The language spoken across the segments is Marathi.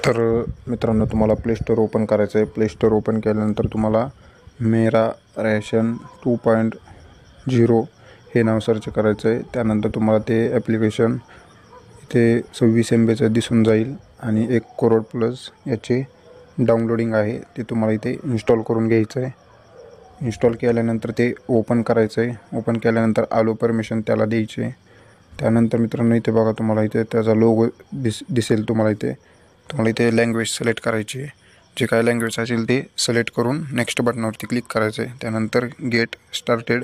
तर मित्रांनो, तुम्हाला प्ले स्टोअर ओपन करायचं आहे. प्ले स्टोअर ओपन केल्यानंतर तुम्हाला मेरा रॅशन 2.0 हे नाव सर्च करायचं आहे. त्यानंतर तुम्हाला ते ॲप्लिकेशन इथे 26 MBचं दिसून जाईल आणि 1 करोड प्लस याचे डाउनलोडिंग आहे, ते तुम्हाला इथे इन्स्टॉल करून घ्यायचं आहे. इन्स्टॉल केल्यानंतर ते ओपन करायचं आहे. ओपन केल्यानंतर आलो परमिशन त्याला द्यायचे. त्यानंतर मित्रांनो, इथे बघा, तुम्हाला इथे त्याचा लोगो दिसेल. तुम्हाला इथे लँग्वेज सिलेक्ट करायची आहे. जे काय लँग्वेज असेल ते सिलेक्ट करून नेक्स्ट बटनावरती क्लिक करायचं आहे. त्यानंतर गेट स्टार्टेड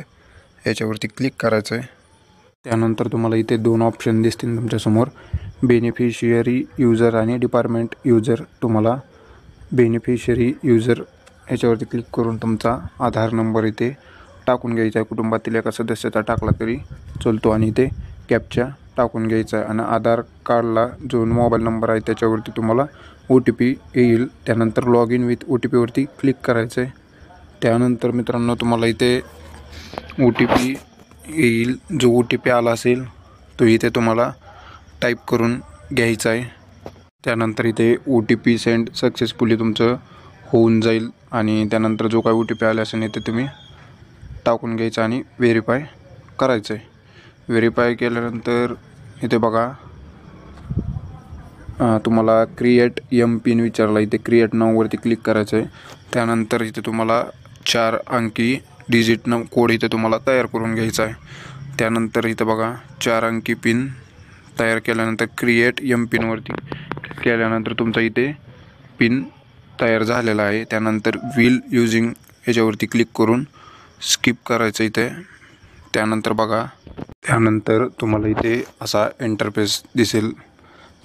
याच्यावरती क्लिक करायचं आहे. त्यानंतर तुम्हाला इथे 2 ऑप्शन दिसतील तुमच्यासमोर, बेनिफिशियरी युजर आणि डिपार्टमेंट युजर. तुम्हाला बेनिफिशियरी युजर याच्यावरती क्लिक करून तुमचा आधार नंबर इथे टाकून घ्यायचा आहे. कुटुंबातील एका सदस्याचा टाकला तरी चलतो आणि इथे कॅप्चा टाकून घ्यायचा आहे. आणि आधार कार्डला जो मोबाईल नंबर आहे त्याच्यावरती तुम्हाला OTP येईल. त्यानंतर लॉग इन विथ OTPवरती क्लिक करायचं आहे. त्यानंतर मित्रांनो, तुम्हाला इथे OTP येईल. जो OTP आला असेल तो इथे तुम्हाला टाईप करून घ्यायचा आहे. त्यानंतर इथे OTP सेंड सक्सेसफुली तुमचं होऊन जाईल. आणि त्यानंतर जो काय OTP आला असेल इथे तुम्ही टाकून घ्यायचा आणि व्हेरीफाय करायचं आहे. व्हेरीफाय केल्यानंतर इथे बघा, तुम्हाला क्रिएट MPIN विचारला. इथे क्रिएट नाववरती क्लिक करायचं आहे. त्यानंतर इथे तुम्हाला 4 अंकी डिजिट कोड इथे तुम्हाला तयार करून घ्यायचा आहे. त्यानंतर इथे बघा, 4 अंकी पिन तयार केल्यानंतर क्रिएट MPINवरती केल्यानंतर तुमचा इथे पिन तयार झालेला आहे. त्यानंतर विल युजिंग याच्यावरती क्लिक करून स्किप करायचं इथे. त्यानंतर बघा, त्यानंतर तुम्हाला इथे असा इंटरफेस दिसेल.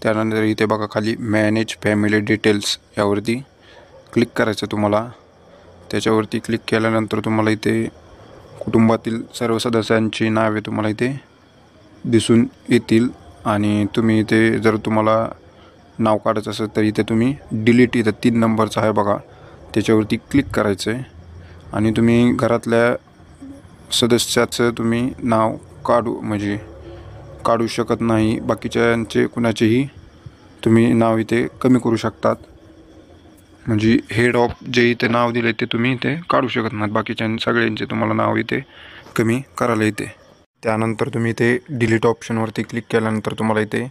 त्यानंतर इथे बघा, खाली मॅनेज फॅमिली डिटेल्स यावरती क्लिक करायचं तुम्हाला. त्याच्यावरती क्लिक केल्यानंतर तुम्हाला इथे कुटुंबातील सर्व सदस्यांची नावे तुम्हाला इथे दिसून येतील. आणि तुम्ही इथे जर तुम्हाला नाव काढायचं असेल तर इथे तुम्ही डिलीट, इथं 3 नंबरचं आहे बघा, त्याच्यावरती क्लिक करायचं आहे. आणि तुम्ही घरातल्या सदस्याचं तुम्ही नाव काढू शकत नाही. बाकीच्यांचे कुणाचेही तुम्ही नाव इथे कमी करू शकतात. म्हणजे हेड ऑफ जे इथे नाव दिले ते तुम्ही इथे काढू शकत नाहीत. बाकीच्या सगळ्यांचे तुम्हाला नाव इथे कमी करायला येते. त्यानंतर तुम्ही इथे डिलीट ऑप्शनवरती क्लिक केल्यानंतर तुम्हाला इथे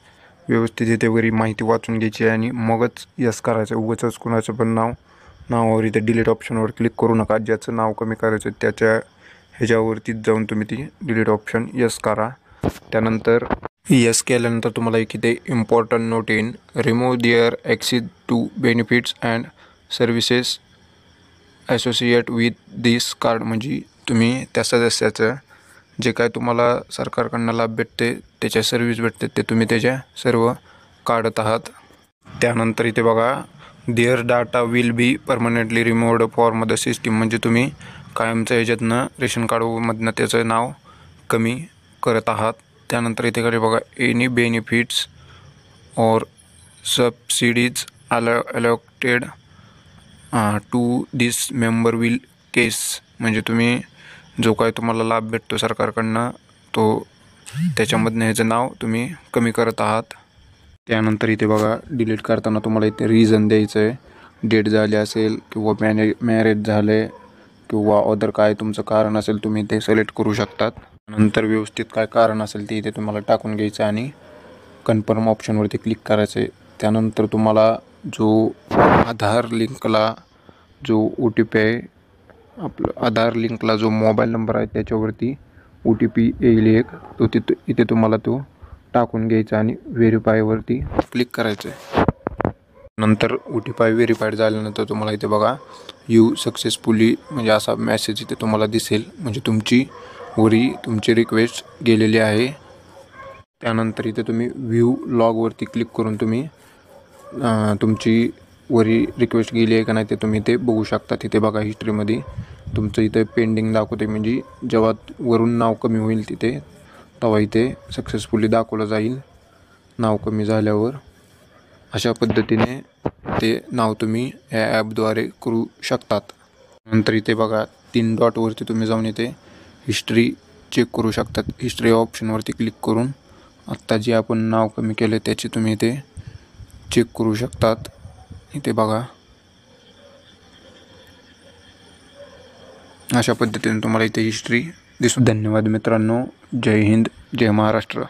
व्यवस्थित इथे वरी माहिती वाचून घ्यायची आहे आणि मगच यस करायचं. उगाचच कुणाचं पण नावावर इथे डिलीट ऑप्शनवर क्लिक करू नका. ज्याचं नाव कमी करायचं त्याच्या ह्याच्यावरतीच जाऊन तुम्ही ती डिलीट ऑप्शन यस करा. त्यानंतर यस केल्यानंतर तुम्हाला एक इथे इम्पॉर्टंट नोट येईन, remove their access to benefits and services associate with this card. म्हणजे तुम्ही त्या सदस्याचं जे काय तुम्हाला सरकारकडनं लाभ भेटते, त्याच्या सर्व्हिस भेटते, ते तुम्ही त्याच्या सर्व काढत आहात. त्यानंतर इथे बघा, there data will be permanently removed from the system. म्हणजे तुम्ही कायमचं ह्याच्यातनं रेशन कार्डमधनं त्याचं नाव कमी करत आहात. त्यानंतर इथे खाली बघा, एनी बेनिफिट्स और subsidies allocated to this member will cease. म्हणजे तुम्ही जो काय तुम्हाला लाभ भेटतो सरकारकडनं तो त्याच्यामधनं ह्याचं नाव तुम्ही कमी करत आहात. त्यानंतर इथे बघा, डिलीट करताना तुम्हाला इथे रिझन द्यायचं आहे. डेट झाली असेल किंवा मॅरेज झाले किंवा अदर काय तुमचं कारण असेल तुम्ही ते सिलेक्ट करू शकतात. नंतर व्यवस्थित काय कारण असेल ते इथे तुम्हाला टाकून घ्यायचं आणि कन्फर्म ऑप्शनवरती क्लिक करायचं आहे. त्यानंतर तुम्हाला जो आधार लिंकला जो OTP आहे, आपलं आधार लिंकला जो मोबाईल नंबर आहे त्याच्यावरती OTP येईल एक, तो इथे तुम्हाला तो टाकून घ्यायचा आणि व्हेरीफायवरती क्लिक करायचं आहे. नंतर OTP व्हेरीफाईड झाल्यानंतर तुम्हाला इथे बघा, यू सक्सेसफुली म्हणजे असा मेसेज इथे तुम्हाला दिसेल. म्हणजे तुमची रिक्वेस्ट गेलेली आहे. त्यानंतर इथे तुम्ही व्ह्यू लॉगवरती क्लिक करून तुम्ही तुमची रिक्वेस्ट गेली आहे का नाही ते तुम्ही इथे बघू शकता. तिथे बघा, हिस्ट्रीमध्ये तुमचं इथे पेंडिंग दाखवते. म्हणजे जेव्हा वरून नाव कमी होईल तिथे तेव्हा इथे सक्सेसफुली दाखवलं जाईल नाव कमी झाल्यावर. अशा पद्धतीने ते नाव तुम्ही या ॲपद्वारे करू शकतात. नंतर इथे बघा, 3 डॉटवरती तुम्ही जाऊन इथे हिस्ट्री चेक करू शकतात. हिस्ट्री ऑप्शनवरती क्लिक करून आत्ता जे आपण नाव कमी केले त्याची तुम्ही इथे चेक करू शकतात. इथे बघा, अशा पद्धतीने तुम्हाला इथे हिस्ट्री दिसू. धन्यवाद मित्रांनो. जय हिंद, जय महाराष्ट्र.